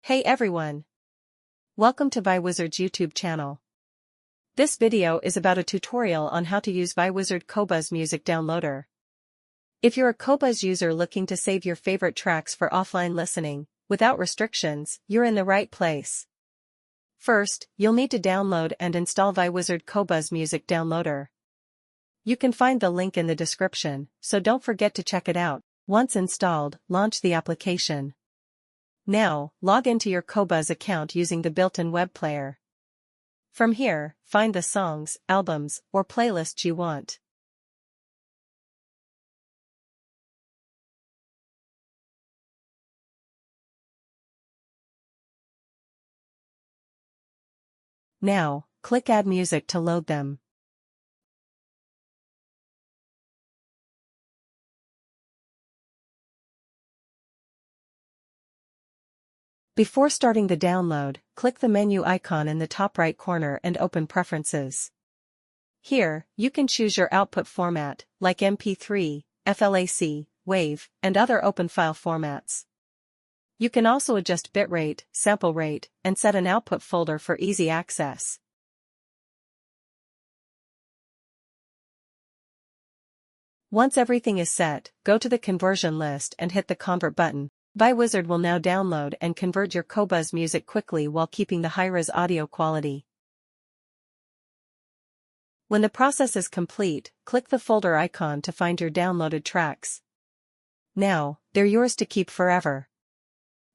Hey everyone! Welcome to ViWizard's YouTube channel. This video is about a tutorial on how to use ViWizard Qobuz music downloader. If you're a Qobuz user looking to save your favorite tracks for offline listening, without restrictions, you're in the right place. First, you'll need to download and install ViWizard Qobuz music downloader. You can find the link in the description, so don't forget to check it out. Once installed, launch the application. Now, log into your Qobuz account using the built-in web player. From here, find the songs, albums, or playlists you want. Now, click Add Music to load them. Before starting the download, click the menu icon in the top right corner and open Preferences. Here, you can choose your output format, like MP3, FLAC, WAV, and other open file formats. You can also adjust bitrate, sample rate, and set an output folder for easy access. Once everything is set, go to the conversion list and hit the Convert button. ViWizard will now download and convert your Qobuz music quickly while keeping the high-res audio quality. When the process is complete, click the folder icon to find your downloaded tracks. Now, they're yours to keep forever.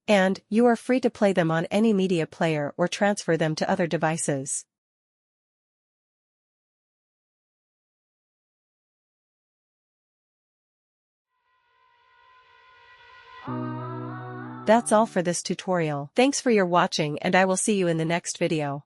And, you are free to play them on any media player or transfer them to other devices. That's all for this tutorial. Thanks for your watching and I will see you in the next video.